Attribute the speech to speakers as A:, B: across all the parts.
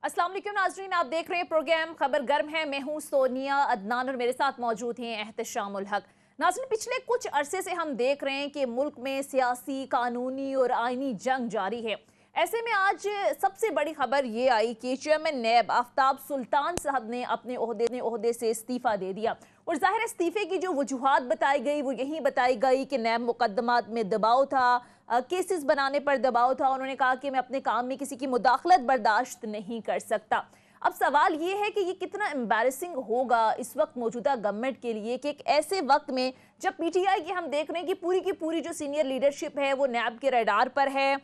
A: अस्सलाम वालेकुम नाज़रीन, आप देख रहे हैं प्रोग्राम खबर गर्म है। मैं हूं सोनिया अदनान और मेरे साथ मौजूद हैं एहतशामुल हक। नाज़रीन, पिछले कुछ अरसे से हम देख रहे हैं कि मुल्क में सियासी, कानूनी और आईनी जंग जारी है। ऐसे में आज सबसे बड़ी खबर ये आई कि चेयरमैन नैब आफ्ताब सुल्तान साहब ने अपने ओहदे से इस्तीफ़ा दे दिया। और ज़ाहिर इस्तीफ़े की जो वजूहात बताई गई वो यही बताई गई कि नैब मुकदमात में दबाव था, केसेस बनाने पर दबाव था। उन्होंने कहा कि मैं अपने काम में किसी की मुदाखलत बर्दाश्त नहीं कर सकता। अब सवाल ये है कि ये कितना एम्बैरेसिंग होगा इस वक्त मौजूदा गवर्नमेंट के लिए कि एक ऐसे वक्त में जब पीटीआई की हम देख रहे हैं कि पूरी जो सीनियर लीडरशिप है वो नैब के रडार पर है।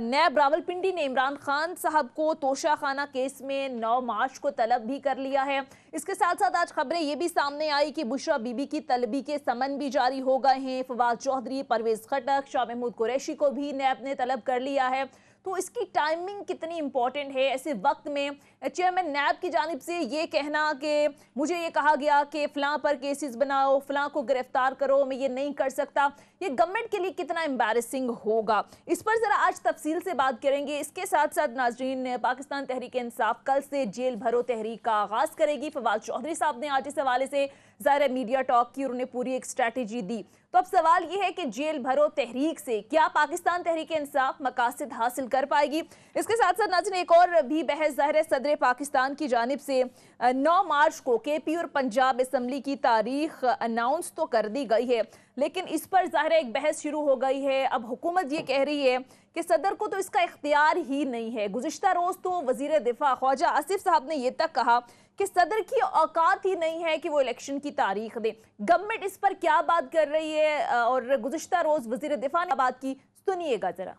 A: नैब रावलपिंडी ने इमरान खान साहब को तोशा खाना केस में 9 मार्च को तलब भी कर लिया है। इसके साथ साथ आज खबरें ये भी सामने आई कि बुशरा बीबी की तलबी के समन भी जारी हो गए हैं। फवाद चौधरी, परवेज खटक, शाह महमूद कुरैशी को भी नैब ने तलब कर लिया है। तो इसकी टाइमिंग कितनी इंपॉर्टेंट है ऐसे वक्त में। चेयरमैन नैब की जानिब से ये कहना कि मुझे ये कहा गया कि फ़लाँ पर केसेस बनाओ, फ़लाँ को गिरफ्तार करो, मैं ये नहीं कर सकता, ये गवर्नमेंट के लिए कितना एम्बैरेसिंग होगा, इस पर ज़रा आज तफसील से बात करेंगे। इसके साथ साथ नाजरीन, पाकिस्तान तहरीक इंसाफ कल से जेल भरो तहरीक का आगाज़ करेगी। फवाद चौधरी साहब ने आज इस हवाले से ज़ाहिर मीडिया टॉक की और उन्हें पूरी एक स्ट्रैटेजी दी। तो अब सवाल ये है कि जेल भरो तहरीक से क्या पाकिस्तान तहरीक इंसाफ मकासद हासिल कर पाएगी। इसके साथ साथ नाज़रीन एक और भी बहस ज़ाहिर सदर पाकिस्तान की जानिब से 9 मार्च को केपी और पंजाब असम्बली की तारीख अनाउंस तो कर दी गई है, लेकिन इस पर ज़ाहिर एक बहस शुरू हो गई है। अब हुकूमत ये कह रही है कि सदर को तो इसका इख्तियार ही नहीं है। गुज़िश्ता रोज़ तो वज़ीर दिफा ख्वाजा आसिफ साहब ने यह तक कहा कि सदर की औकात ही नहीं है कि वो इलेक्शन की तारीख दे। गवर्नमेंट इस पर क्या बात कर रही है और गुज़िश्ता रोज़ वज़ीर दिफा ने बात की, सुनिएगा जरा।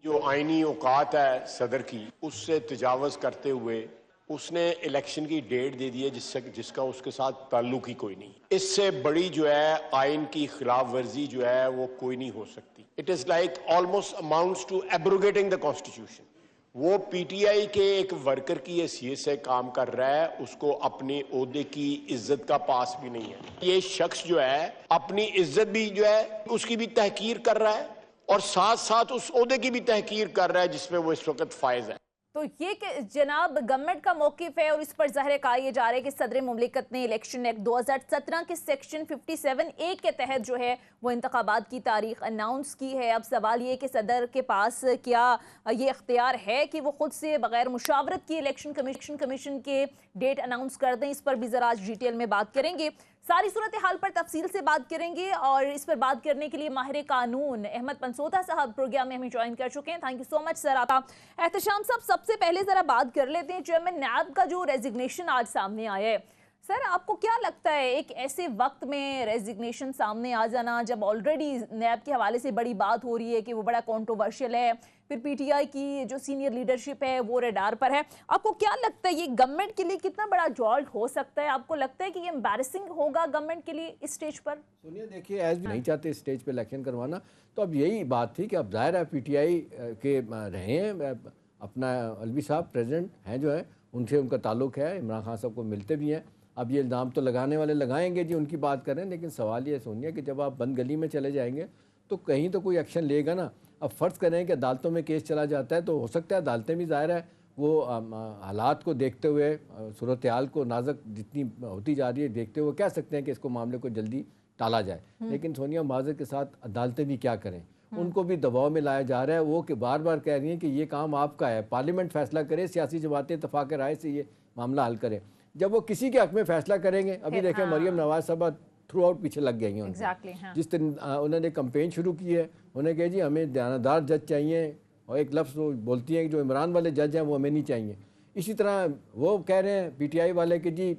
B: जो आईनी औकात है सदर की, उससे तजावज़ करते हुए उसने इलेक्शन की डेट दे दी है जिसका उसके साथ ताल्लुक ही कोई नहीं। इससे बड़ी जो है आइन की खिलाफ वर्जी जो है वो कोई नहीं हो सकती। It is like almost amounts to abrogating the constitution. वो पीटीआई के एक वर्कर की हैसियत से काम कर रहा है, उसको अपने ओहदे की इज्जत का पास भी नहीं है। ये शख्स जो है अपनी इज्जत भी जो है उसकी भी तहकीर कर रहा है और साथ साथ उस ओहदे की भी तहकीर कर रहा है जिसमें वो इस वक्त फायज है।
A: तो ये कि जनाब गवर्नमेंट का मौक़िफ़ है और इस पर ज़ाहिर कहा यह जा रहा है कि सदर मुमलिकत ने इलेक्शन एक्ट 2017 के सेक्शन 57A के तहत जो है वो इंतखाबात की तारीख अनाउंस की है। अब सवाल ये कि सदर के पास क्या ये इख्तियार है कि वो ख़ुद से बग़ैर मुशावरत की इलेक्शन कमीशन के डेट अनाउंस कर दें। इस पर भी ज़रा आज डिटेल में बात करेंगे, सारी सूरत हाल पर तफसील से बात करेंगे। और इस पर बात करने के लिए माहिर कानून अहमद पंसोता साहब प्रोग्राम में हमें ज्वाइन कर चुके हैं। Thank you so much sir. आपका एहतशाम साहब, सबसे पहले ज़रा बात कर लेते हैं चेयरमैन नैब का जो रेजिग्नेशन आज सामने आया है। सर, आपको क्या लगता है एक ऐसे वक्त में रेजिग्नेशन सामने आ जाना, जब ऑलरेडी नैब के हवाले से बड़ी बात हो रही है कि वो बड़ा कॉन्ट्रोवर्शियल है, फिर पीटीआई की जो सीनियर लीडरशिप है वो रडार पर है, आपको क्या लगता है ये गवर्नमेंट के लिए कितना बड़ा जॉल्ट हो सकता है? आपको लगता है कि ये एम्बैरेसिंग होगा गवर्नमेंट के लिए इस स्टेज पर?
C: सुनिए, देखिए, एज नहीं चाहते स्टेज पे इलेक्शन करवाना, तो अब यही बात थी कि अब जाहिर है पीटीआई के रहे हैं, अपना अलवी साहब प्रेसिडेंट हैं जो है, उनसे उनका ताल्लुक है, इमरान खान साहब को मिलते भी हैं। अब ये इल्ज़ाम तो लगाने वाले लगाएंगे जी, उनकी बात करें, लेकिन सवाल ये सुनिए कि जब आप बंद गली में चले जाएंगे तो कहीं तो कोई एक्शन लेगा ना। अब फ़र्ज़ करें कि अदालतों में केस चला जाता है तो हो सकता है अदालतें भी ज़ाहिर है वो हालात को देखते हुए, सूरत हाल को नाजुक जितनी होती जा रही है देखते हुए कह सकते हैं कि इसको मामले को जल्दी टाला जाए। लेकिन सोनिया माजर के साथ अदालतें भी क्या करें, उनको भी दबाव में लाया जा रहा है। वो कि बार बार कह रही हैं कि ये काम आपका है, पार्लियामेंट फैसला करे, सियासी जमातें इत्तफाक राय से ये मामला हल करें। जब वो किसी के हक में फैसला करेंगे, अभी देखें मरियम नवाज साहब थ्रू आउट पीछे लग गई हैं। जिस दिन उन्होंने कंपेन शुरू की है, उन्होंने कहा जी हमें दयानतदार जज चाहिए, और एक लफ्ज़ वो बोलती हैं कि जो इमरान वाले जज हैं वो हमें नहीं चाहिए। इसी तरह वो कह रहे हैं पीटीआई वाले कि जी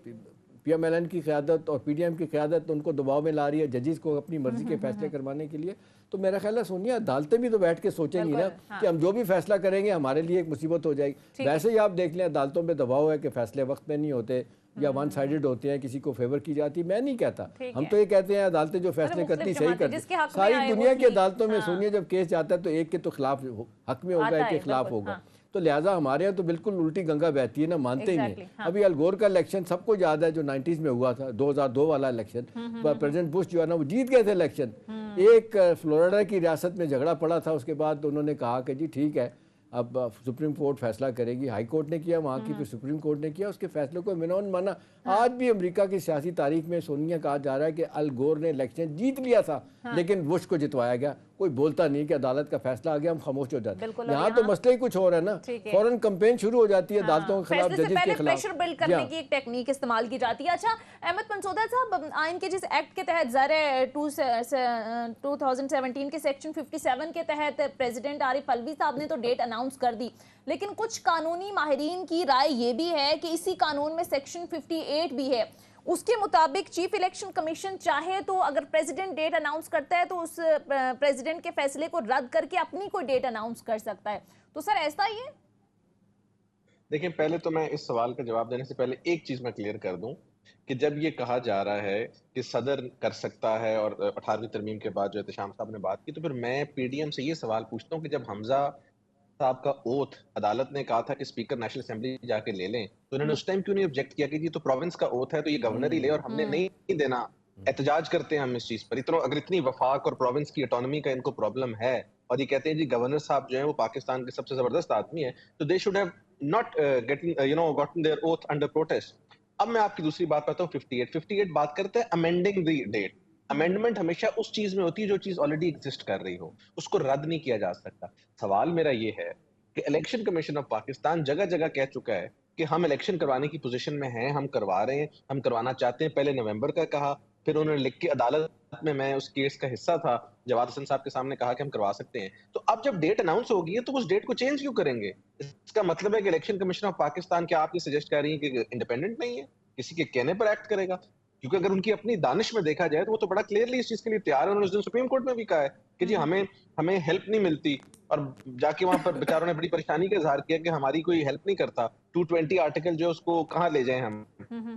C: पीएमएलएन की क़यादत और पीडीएम की क़यादत उनको दबाव में ला रही है जजेस को अपनी मर्जी के फैसले करवाने के लिए। तो मेरा ख्याल है सोनिया अदालतें भी तो बैठ के सोचेंगी ना कि हम जो भी फैसला करेंगे हमारे लिए एक मुसीबत हो जाएगी। वैसे ही आप देख लें अदालतों में दबाव है कि फैसले वक्त में नहीं होते या वन साइडेड होते हैं, किसी को फेवर की जाती है। मैं नहीं कहता, हम तो ये कहते हैं अदालतें जो फैसले करती सही करती। सारी दुनिया की अदालतों में सुनिए जब केस जाता है तो एक के तो खिलाफ हक में होगा, एक के खिलाफ होगा। तो लिहाजा हमारे यहाँ तो बिल्कुल उल्टी गंगा बहती है ना, मानते ही नहीं। अभी अलगोर का इलेक्शन सबको याद है जो 90s में हुआ था, 2002 वाला इलेक्शन, प्रेसिडेंट बुश जो है ना वो जीत गए थे इलेक्शन। एक फ्लोरिडा की रियासत में झगड़ा पड़ा था, उसके बाद उन्होंने कहा कि जी ठीक है अब सुप्रीम कोर्ट फैसला करेगी, हाई कोर्ट ने किया वहाँ की, फिर सुप्रीम कोर्ट ने किया, उसके फैसले को मिनोन माना। आज भी अमेरिका की सियासी तारीख में सोनिया कहा जा रहा है कि अल गोर ने इलेक्शन जीत लिया था, लेकिन बुश को जितवाया गया। कोई बोलता नहीं कि अदालत का फैसला आ गया, हम खामोश हो जाते हैं। यहाँ तो मसला ही कुछ और है ना, फौरन कैंपेन शुरू हो जाती है अदालतों के खिलाफ, जजेस के खिलाफ।
A: प्रेशर बिल्ड करने की एक टेक्निक इस्तेमाल की जाती है। अच्छा अहमद पंसोदा साहब, आइन के जिस एक्ट के तहत ज़ाहिर है 2017 के सेक्शन 57 के तहत प्रेसिडेंट आरिफ अलवी साहब ने तो डेट अनाउंस कर दी, लेकिन कुछ कानूनी माहिरीन की राय ये भी है कि इसी कानून में सेक्शन 58 भी है। उसके मुताबिक चीफ इलेक्शन कमीशन चाहे तो अगर प्रेसिडेंट डेट अनाउंस करता है तो उस प्रेसिडेंट के फैसले को रद्द करके अपनी कोई डेट अनाउंस कर सकता है। तो सर ऐसा ही है?
D: देखिए, पहले तो मैं इस सवाल का जवाब देने से पहले एक चीज मैं क्लियर कर दूं कि जब ये कहा जा रहा है कि सदर कर सकता है और 18वीं तरमीम के बाद जो एहतशाम साहब ने बात की, तो फिर मैं पीडीएम से ये सवाल पूछता हूँ कि जब हमजा साहब का ओथ अदालत ने कहा था कि स्पीकर नेशनल असेंबली जाके ले लें, तो उन्होंने उस टाइम क्यों नहीं ऑब्जेक्ट किया कि ये तो प्रोविंस का ओथ है, तो ये गवर्नर ही ले, और हमने नहीं देना। एहतजाज करते हैं हम इस चीज पर। इतना अगर इतनी वफाक और प्रोविंस की ऑटोनॉमी का इनको प्रॉब्लम है और ये कहते हैं जी गवर्नर साहब जो है वो पाकिस्तान के सबसे जबरदस्त आदमी है, तो they should have not gotten their oath under protest. अब मैं आपकी दूसरी बात करता हूँ 58 बात करते हैं अमेंडिंग द डेट। अमेंडमेंट हमेशा उस चीज में होती है जो चीज ऑलरेडी एग्जिस्ट कर रही हो, उसको रद्द नहीं किया जा सकता। सवाल मेरा ये है कि इलेक्शन कमीशन ऑफ पाकिस्तान जगह जगह कह चुका है कि हम इलेक्शन करवाने की पोजीशन में हैं, हम करवा रहे हैं, हम करवाना चाहते हैं। पहले नवंबर का कहा, फिर उन्होंने लिख के अदालत में, मैं उस केस का हिस्सा था, जवाद हसन साहब के सामने कहा कि हम करवा सकते हैं। तो अब जब डेट अनाउंस होगी है तो उस डेट को चेंज क्यों करेंगे? इसका मतलब है कि इलेक्शन कमीशन ऑफ पाकिस्तान, क्या आप ये सजेस्ट कर रही है कि इंडिपेंडेंट नहीं है, किसी के कहने पर एक्ट करेगा? क्योंकि अगर उनकी अपनी दानिश में देखा जाए तो वो तो बड़ा क्लियरली इस चीज के लिए तैयार है। उन्होंने उस दिन सुप्रीम कोर्ट में भी कहा है कि जी हमें हेल्प नहीं मिलती, और जाके वहां पर बेचारों ने बड़ी परेशानी का इजहार किया कि हमारी कोई हेल्प नहीं करता, 220 आर्टिकल जो उसको कहाँ ले जाएं हम।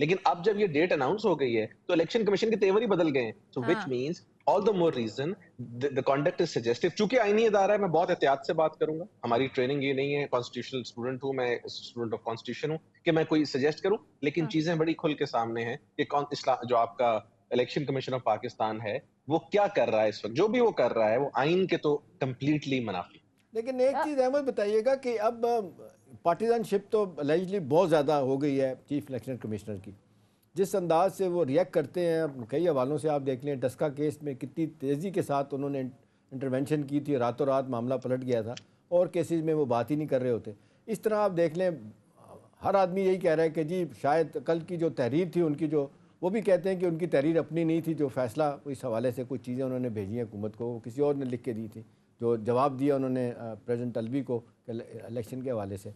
D: लेकिन अब जब ये डेट अनाउंस हो गई है तो इलेक्शन कमीशन के तेवर ही बदल गए हैं। So which means all the more reason the conduct is suggestive. चूंकि आईनी अदारा है, मैं बहुत एहतियात से बात करूंगा, हमारी ट्रेनिंग ये नहीं है, कॉन्स्टिट्यूशनल स्टूडेंट हूं मैं, स्टूडेंट ऑफ कॉन्स्टिट्यूशन हूं, कि मैं कोई सजेस्ट करूं, लेकिन चीजें बड़ी खुल के सामने हैं कि जो आपका इलेक्शन कमीशन ऑफ पाकिस्तान है वो क्या कर रहा है इस वक्त। जो भी वो कर रहा है वो आइन के तो कंप्लीटली मुनाफी।
C: लेकिन एक चीज़ अहमद बताइएगा कि अब पार्टीजनशिप तो अलैजली बहुत ज़्यादा हो गई है चीफ इलेक्शन कमिश्नर की। जिस अंदाज से वो रिएक्ट करते हैं, कई हवालों से आप देख लें, डस्का केस में कितनी तेज़ी के साथ उन्होंने इंटरवेंशन की थी, रातों रात मामला पलट गया था, और केसेस में वो बात ही नहीं कर रहे होते। इस तरह आप देख लें, हर आदमी यही कह रहा है कि जी शायद कल की जो तहरीर थी उनकी, जो वो भी कहते हैं कि उनकी तहरीर अपनी नहीं थी, जो फैसला इस हवाले से कुछ चीज़ें उन्होंने भेजी हैं हुकूमत को, वो किसी और ने लिख के दी थी, जो जवाब दिया उन्होंने प्रेसिडेंट अलवी को इलेक्शन के हवाले से।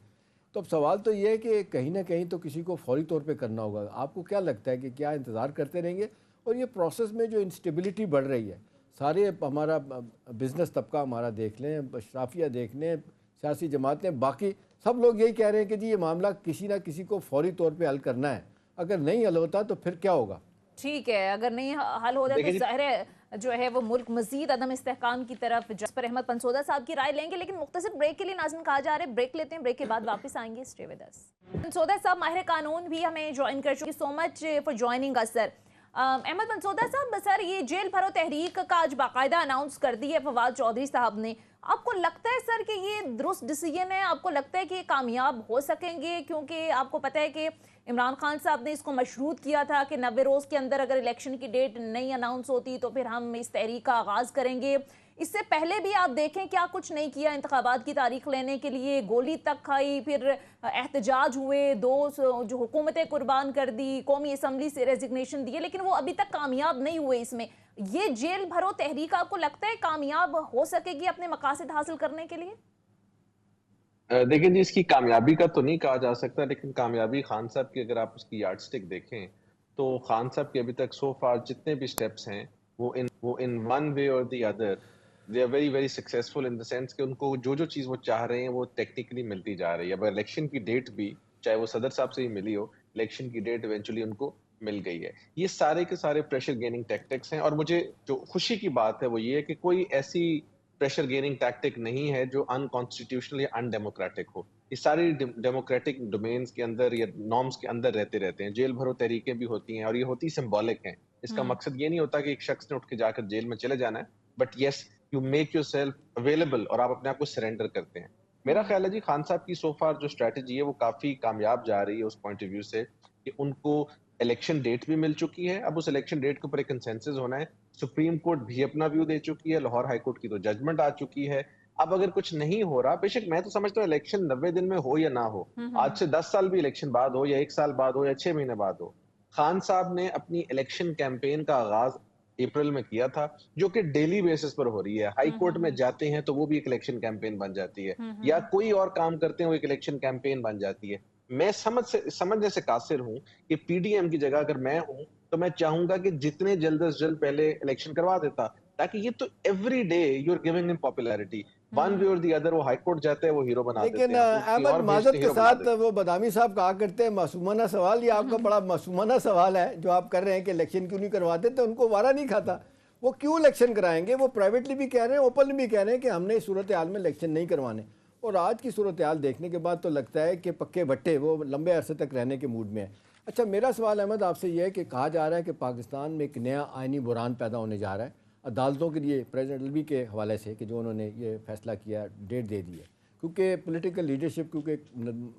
C: तो अब सवाल तो ये है कि कहीं ना कहीं तो किसी को फौरी तौर पे करना होगा। आपको क्या लगता है कि क्या इंतज़ार करते रहेंगे? और ये प्रोसेस में जो इंस्टेबिलिटी बढ़ रही है, सारे हमारा बिज़नेस तबका हमारा देख लें, अशराफिया देख लें, सियासी जमातें, बाकी सब लोग यही कह रहे हैं कि जी ये मामला किसी ना किसी को फौरी तौर पर हल करना है। अगर नहीं हल होता तो फिर क्या होगा?
A: ठीक है, अगर नहीं हल हो जाए तो ज़ाहिर है जो है वो मुल्क मजीद अदम इस्तेहकाम की तरफ। जिस पर अहमद पंसोदा साहब की राय लेंगे, लेकिन मुख्तसर ब्रेक के लिए नाज़रीन कहा जा रहा है, ब्रेक लेते हैं, ब्रेक के बाद वापस आएंगे। Stay with us. पंसोदा साहब माहिर कानून भी हमें ज्वाइन कर चुके, so much for joining us sir. Ahmad Pansoda साहब, सर ये जेल भरो तहरीक का आज बाकायदा अनाउंस कर दी है फवाद चौधरी साहब ने। आपको लगता है सर कि ये दुरुस्त डिसीजन है? आपको लगता है कि ये कामयाब हो सकेंगे? क्योंकि आपको पता है कि इमरान खान साहब ने इसको मशरूत किया था कि 90 रोज़ के अंदर अगर इलेक्शन की डेट नहीं अनाउंस होती तो फिर हम इस तहरीक का आगाज़ करेंगे। इससे पहले भी आप देखें क्या कुछ नहीं किया, इंतखाबात की तारीख लेने के लिए गोली तक खाई, फिर एहतजाज हुए, 2 जो हुकूमतें कुर्बान कर दी, कौमी असम्बली से रेजिग्नेशन दिए, लेकिन वो अभी तक कामयाब नहीं हुए। इसमें ये जेल भरो तहरीक आपको लगता है कामयाब हो सकेगी अपने मकासद हासिल करने के लिए?
D: देखिए जी, इसकी कामयाबी का तो नहीं कहा जा सकता, लेकिन कामयाबी खान साहब की अगर आप उसकी यार्डस्टिक देखें तो खान साहब के अभी तक सो फार जितने भी स्टेप्स हैं वो इन वन वे और the other they are very very successful in the sense कि उनको जो चीज़ वो चाह रहे हैं वो टेक्निकली मिलती जा रही है। अब इलेक्शन की डेट भी चाहे वो सदर साहब से ही मिली हो, इलेक्शन की डेट इवेंचुअली उनको मिल गई है। ये सारे के सारे प्रेशर गेनिंग टैक्टिक्स हैं, और मुझे जो खुशी की बात है वो ये है कि कोई ऐसी प्रेशर गेनिंग टैक्टिक नहीं है जो अनकॉन्स्टिट्यूशनल या अनडेमोक्रेटिक हो। ये सारी डेमोक्रेटिक डोमेन्स के अंदर या नॉर्म्स के अंदर रहते हैं। जेल भरो तहरीकें भी होती हैं और ये होती सिंबॉलिक हैं। इसका मकसद ये नहीं होता कि एक शख्स ने उठ के जाकर जेल में चले जाना है, but yes you make yourself available और आप अपने आप को सरेंडर करते हैं। میرا خیال ہے جی خان صاحب کی سو فار جو اسٹریٹجی ہے وہ کافی کامیاب جا رہی ہے اس پوائنٹ آف ویو سے کہ ان کو الیکشن ڈیٹ بھی مل چکی ہے. اب اس الیکشن ڈیٹ کے اوپر ایک کنسنسس ہونا ہے. سپریم کورٹ بھی اپنا ویو دے چکی ہے, لاہور ہائی کورٹ کی تو ججمنٹ آ چکی ہے. اب اگر کچھ نہیں ہو رہا, بے شک میں تو سمجھتا ہوں الیکشن 90 دن میں ہو یا نہ ہو, آج سے 10 سال بھی الیکشن بعد ہو یا 1 سال بعد ہو یا 6 مہینے بعد ہو, خان صاحب نے اپنی الیکشن کیمپین کا آغاز اپریل میں کیا تھا, جو کہ ڈیلی بیسس پر ہو رہی ہے. ہائی کورٹ میں جاتے ہیں تو وہ بھی ایک الیکشن کیمپین بن جاتی ہے, یا کوئی اور کام کرتے ہیں وہ ایک الیکشن کیمپین بن جاتی ہے. میں سمجھنے سے قاصر ہوں کہ پی ڈی ایم کی جگہ اگر میں ہوں تو میں چاہوں گا کہ جتنے جلد از جلد پہلے الیکشن کروا دیتا, تاکہ یہ تو every day you are giving in popularity, one way اور دی ادر وہ ہائی کورٹ جاتے ہیں, وہ ہیرو بنا دیتے ہیں.
C: لیکن احمد معذرت کے ساتھ وہ بدامی صاحب کہا کرتے ہیں معصومانہ سوال, یہ آپ کا بڑا معصومانہ سوال ہے جو آپ کر رہے ہیں کہ الیکشن کیوں نہیں کرواتے, تو ان کو وارہ نہیں کھاتا, وہ کیوں الیکشن کرائیں گے؟ وہ پرائیویٹلی بھی کہہ رہے ہیں, اوپنلی بھی کہہ رہے ہیں کہ ہم نے اس صورتحال میں الیکشن نہیں کروانے. اور آج کی صورتحال دیکھنے کے بعد تو لگتا ہے کہ پکے بٹے وہ لمبے عرصے تک رہنے کے موڈ میں ہیں. اچھا, میرا سوال احمد آپ سے یہ ہے کہ کہا جا رہا ہے کہ پاکستان میں ایک نیا آئینی بحران پیدا ہونے جا رہا ہے عدالتوں کے لیے پریزیڈنٹ الوی کے حوالے سے, کہ جو انہوں نے یہ فیصلہ کیا, ڈیٹ دے دی ہے, کیونکہ پولیٹیکل لیڈرشپ کیونکہ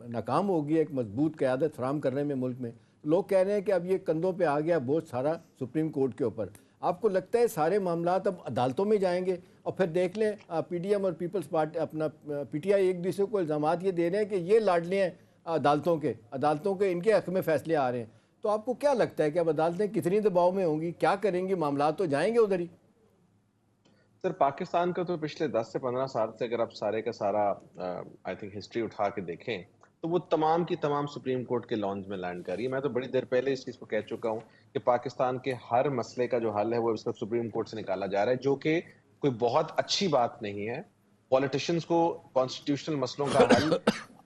C: ناکام ہو گئی ہے ایک مضبوط قیادت فراہم کرنے میں ملک میں. لوگ کہہ رہے ہیں کہ اب یہ کندھوں پہ آ گیا بہت سارا سپریم کورٹ کے اوپر. آپ کو لگتا ہے سارے معاملات اب عدالتوں میں جائیں گے؟ اور پھر دیکھ لیں پی ڈی ایم اور پیپلز پارٹی اپنا پی ٹی آئی ایک دوسرے کو الزامات یہ دے رہے ہیں کہ یہ لاڈلے ہیں عدالتوں کے ان کے حق میں فیصلے آ رہے ہیں. تو آپ کو کیا لگتا ہے کہ اب عدالتیں کتنی دباؤ میں ہوں گی, کیا کریں گی, معاملات تو جائیں گے ادھر ہی؟
D: سر پاکستان کا تو پچھلے 10 سے 15 سال سے اگر آپ سارے کا سارا آئی تھنک ہسٹری اٹھا کے دیکھیں تو وہ تمام کی تمام سپریم کورٹ کے لانج میں لینڈ کر رہی ہے. میں تو بڑی دیر پہلے اس چیز کو کہہ چکا ہوں کہ پاکستان کے ہر مسئلے کا جو حل ہے وہ اس وقت سپریم کورٹ سے نکالا جا رہا ہے, جو کہ کوئی بہت اچھی بات نہیں ہے. پولیٹیشینز کو کانسٹیٹیوشنل مسئلوں کا حل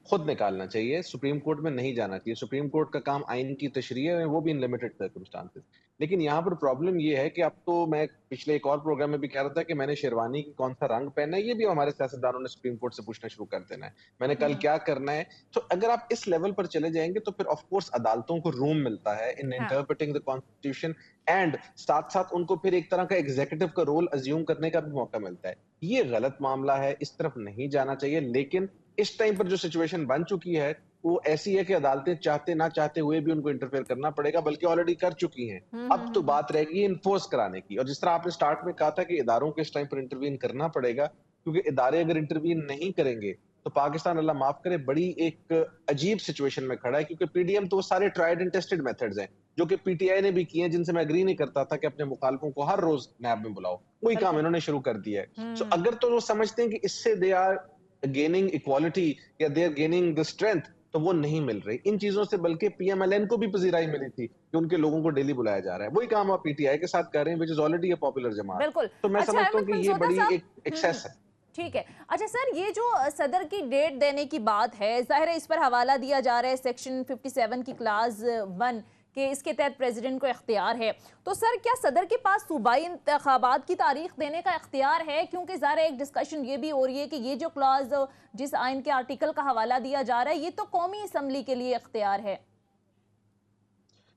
D: خود نکالنا چاہیے, سپریم کورٹ میں نہیں جانا چاہیے. سپریم کورٹ کا کام آئین کی تشریح ہے, وہ بھی ان لمیٹڈ سرکمسٹانسز. لیکن یہاں پر پرابلم یہ ہے کہ اب تو میں پچھلے ایک اور پروگرام میں بھی کہہ رہا تھا کہ میں نے شیروانی کی کون سا رنگ پہننا ہے, یہ بھی ہمارے سیاستدانوں نے سپریم کورٹ سے پوچھنا شروع کر دینا ہے, میں نے کل کیا کرنا ہے. تو اگر آپ اس لیول پر چلے جائیں گے تو پھر آف کورس عدالتوں کو روم ملتا ہے ان انٹرپریٹنگ دی کانسٹیٹیوشن, اینڈ ساتھ ساتھ ان کو پھر ایک طرح کا ایگزیکٹو کا رول ازیوم کرنے کا بھی موقع ملتا ہے. یہ غلط معاملہ ہے, اس طرف نہیں جانا چاہیے. لیکن اس ٹائم پر جو سچویشن بن چکی ہے وہ ایسی ہے کہ عدالتیں چاہتے نہ چاہتے ہوئے بھی ان کو انٹرفیئر کرنا پڑے گا, بلکہ آلریڈی کر چکی ہیں. اب تو بات رہے گی انفورس کرانے کی, اور جس طرح آپ نے سٹارٹ میں کہا تھا کہ اداروں کو اس ٹائم پر انٹروین کرنا پڑے گا, کیونکہ ادارے اگر انٹروین نہیں کریں گے تو پاکستان اللہ معاف کرے بڑی ایک عجیب سچویشن میں کھڑا ہے. کیونکہ پی ڈی ایم تو وہ سارے ٹرائیڈ اینڈ ٹیسٹڈ میتھڈز ہیں جو کہ پی ٹی آئی نے بھی کیے ہیں, جن سے میں اگری نہیں کرتا تھا کہ اپنے مخالفوں کو ہر روز نیب میں بلاؤ, وہی کام انہوں نے شروع کر دیا ہے. سو اگر تو وہ سمجھتے ہیں کہ اس سے دے آر گیننگ ایکوالٹی یا they are gaining the strength, تو وہ نہیں مل رہی ان چیزوں سے. بلکہ پی ایم ایل این کو بھی پذیرائی ملی تھی کہ ان کے لوگوں کو ڈیلی بلایا جا رہا ہے, وہی کام آپ پی ٹی آئی کے ساتھ کر رہے ہیں which is already a popular جماعت. تو میں سمجھتا ہوں کہ یہ بڑی ایک ایکسیس ہے.
A: ٹھیک ہے. اچھا سر, یہ جو صدر کی ڈیٹ دینے کی بات ہے, ظاہر ہے اس پر حوالہ دیا جا رہا ہے سیکشن 57 کی کلاس 1 کہ اس کے تحت پریزیڈنٹ کو اختیار ہے. تو سر کیا صدر کے پاس صوبائی انتخابات کی تاریخ دینے کا اختیار ہے؟ کیونکہ ظاہر ایک ڈسکشن یہ بھی ہو رہی ہے کہ یہ جو کلاز جس آئین کے آرٹیکل کا حوالہ دیا جا رہا ہے یہ تو قومی اسمبلی کے لیے اختیار ہے.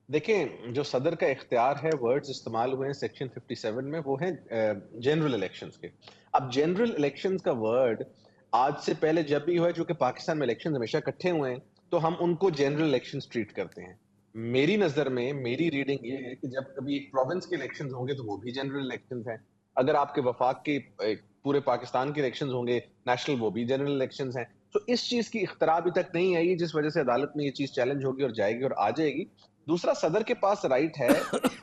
D: دیکھیں جو صدر کا اختیار ہے, ورڈز استعمال ہوئے ہیں سیکشن 57 میں, وہ ہیں جنرل الیکشنز کے. اب جنرل الیکشنز کا ورڈ آج سے پہلے جب بھی ہوا ہے, جو کہ پاکستان میں الیکشنز ہمیشہ اکٹھے ہوئے ہیں, تو ہم ان کو جنرل الیکشنز ٹریٹ کرتے ہیں. میری نظر میں میری ریڈنگ یہ ہے کہ جب کبھی ایک پروونس کے الیکشنز ہوں گے تو وہ بھی جنرل الیکشنز ہیں. اگر آپ کے وفاق کے پورے پاکستان کے الیکشنز ہوں گے نیشنل, وہ بھی جنرل الیکشنز ہیں. تو اس چیز کی اختراع ابھی تک نہیں آئی, جس وجہ سے عدالت میں یہ چیز چیلنج ہوگی اور جائے گی اور آ جائے گی. دوسرا, صدر کے پاس رائٹ ہے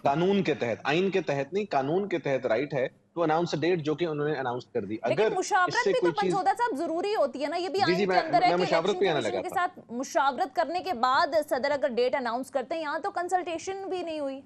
D: قانون کے تحت, آئین کے تحت نہیں, قانون کے تحت رائٹ ہے ٹو اناؤنس ڈیٹ, جو کہ انہوں نے اناؤنس کر دی.
A: لیکن مشاورت بھی تو پنجودہ صاحب ضروری ہوتی ہے نا, یہ بھی آئین کے اندر ہے کہ الیکشن کمیشن کے ساتھ مشاورت کرنے کے بعد صدر اگر ڈیٹ اناؤنس کرتے ہیں. یہاں تو کنسلٹیشن بھی نہیں ہوئی.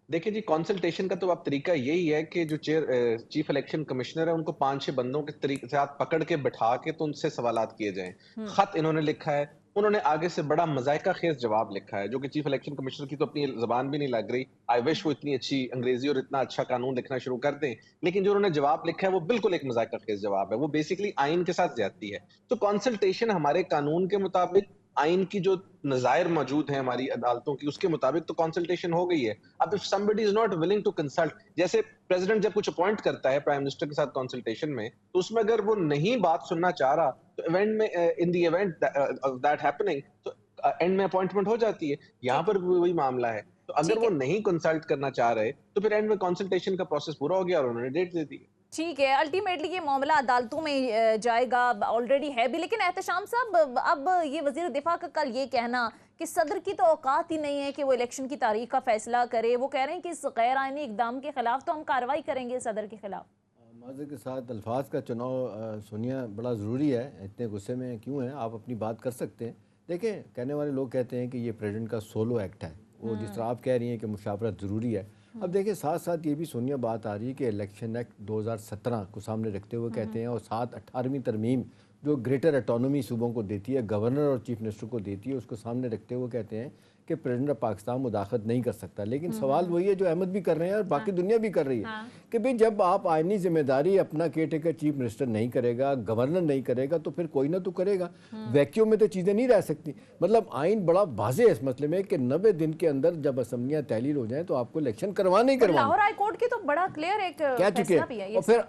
D: دیکھیں جی, کنسلٹیشن کا تو اب طریقہ یہی ہے کہ جو چیف الیکشن کمشنر ہے ان کو 5-6 بندوں کے طریقے سے پکڑ کے بٹھا کے تو ان سے سوالات کیے جائیں. خط انہوں نے لکھا ہے, انہوں نے آگے سے بڑا مذائقہ خیز جواب لکھا ہے, جو کہ چیف الیکشن کمشنر کی تو اپنی زبان بھی نہیں لگ رہی. آئی وش وہ اتنی اچھی انگریزی اور اتنا اچھا قانون لکھنا شروع کر دیں, لیکن جو انہوں نے جواب لکھا ہے وہ بالکل ایک مذائقہ خیز جواب ہے. وہ بیسیکلی آئین کے ساتھ زیادتی ہے. تو کنسلٹیشن ہمارے قانون کے مطابق, آئین کی جو نظائر موجود ہیں ہماری عدالتوں کی, اس کے مطابق تو کنسلٹیشن ہو گئی ہے. اب if somebody is not willing to consult, جیسے پریزیڈنٹ جب کچھ اپوائنٹ کرتا ہے پرائم منسٹر کے ساتھ کنسلٹیشن میں, تو اس میں اگر وہ نہیں بات سننا چاہ رہا تو ایونٹ میں ان دی ایونٹ دیٹ ہیپننگ تو اینڈ میں اپوائنٹمنٹ ہو جاتی ہے. یہاں پر بھی وہی معاملہ ہے. تو اگر
A: ٹھیک
D: وہ
A: ہے
D: نہیں کنسلٹ کرنا چاہ رہے تو پھر اینڈ میں کنسلٹیشن کا پروسیس پورا ہو گیا اور انہوں نے ڈیٹ دے دی.
A: ٹھیک ہے، الٹیمیٹلی یہ معاملہ عدالتوں میں جائے گا، آلریڈی ہے بھی. لیکن احتشام صاحب، اب یہ وزیر دفاع کا کل یہ کہنا کہ صدر کی تو اوقات ہی نہیں ہے کہ وہ الیکشن کی تاریخ کا فیصلہ کرے، وہ کہہ رہے ہیں کہ اس غیر آئینی اقدام کے خلاف تو ہم کارروائی کریں گے صدر کے خلاف.
C: معذرت کے ساتھ الفاظ کا چناؤ سونیا بڑا ضروری ہے. اتنے غصے میں کیوں ہیں؟ آپ اپنی بات کر سکتے ہیں. دیکھیں، کہنے والے لوگ کہتے ہیں کہ یہ پریزیڈنٹ کا سولو ایکٹ ہے. وہ جس طرح آپ کہہ رہی ہیں کہ مشاورت ضروری ہے. اب دیکھیں، ساتھ ساتھ یہ بھی سونیا بات آ رہی ہے کہ الیکشن ایکٹ 2017 کو سامنے رکھتے ہوئے کہتے ہیں، اور ساتھ 18ویں ترمیم جو گریٹر اٹانومی صوبوں کو دیتی ہے، گورنر اور چیف منسٹر کو دیتی ہے، اس کو سامنے رکھتے ہوئے کہتے ہیں کہ پریزیڈنٹ آف پاکستان مداخلت نہیں کر سکتا. لیکن سوال وہی ہے جو احمد بھی کر رہے ہیں اور باقی دنیا بھی کر رہی ہے کہ بھئی جب آپ آئینی ذمہ داری اپنا کیئر ٹیکر چیف منسٹر نہیں کرے گا، گورنر نہیں کرے گا، تو پھر کوئی نہ تو کرے گا. ویکیوم میں تو چیزیں نہیں رہ سکتی. مطلب آئین بڑا واضح ہے اس مسئلے میں کہ 90 دن کے اندر جب اسمبلیاں تحلیل ہو جائیں تو آپ کو الیکشن کروانا ہی کروانا.
A: لاہور ہائی کورٹ کی تو بڑا کلیئر ایک
C: کہہ چکے
A: فیصلہ بھی ہے.
C: اور پھر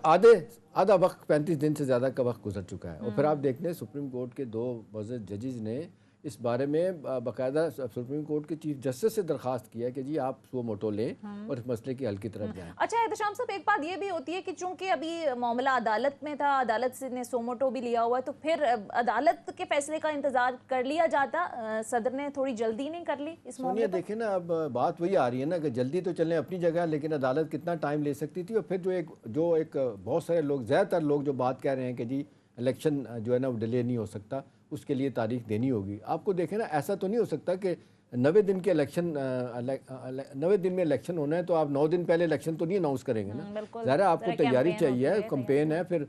C: آدھا وقت 35 دن سے زیادہ کا وقت گزر چکا ہے. اور پھر آپ دیکھ لیں سپریم کورٹ کے 2 معزز ججز نے اس بارے میں باقاعدہ سپریم کورٹ کے چیف جسٹس سے درخواست کیا کہ جی آپ سو موٹو لیں اور اس مسئلے کی حل کی طرف جائیں.
A: اچھا احتشام صاحب، ایک بات یہ بھی ہوتی ہے کہ چونکہ ابھی معاملہ عدالت میں تھا، عدالت نے سو موٹو بھی لیا ہوا ہے، تو پھر عدالت کے فیصلے کا انتظار کر لیا جاتا. صدر نے تھوڑی جلدی نہیں کر لی اس معاملے
C: سونیا
A: پر؟
C: دیکھیں نا، اب بات وہی آ رہی ہے نا کہ جلدی تو چلیں اپنی جگہ، لیکن عدالت کتنا ٹائم لے سکتی تھی. اور پھر جو ایک بہت سارے لوگ، زیادہ تر لوگ جو بات کہہ رہے ہیں کہ جی الیکشن جو ہے نا وہ ڈیلے نہیں ہو سکتا، اس کے لیے تاریخ دینی ہوگی. آپ کو دیکھیں نا، ایسا تو نہیں ہو سکتا کہ 90 دن کے الیکشن 90 دن میں الیکشن ہونا ہے تو آپ 9 دن پہلے الیکشن تو نہیں اناؤنس کریں گے نا. ظاہر ہے آپ کو تیاری چاہیے، کمپین ہے. پھر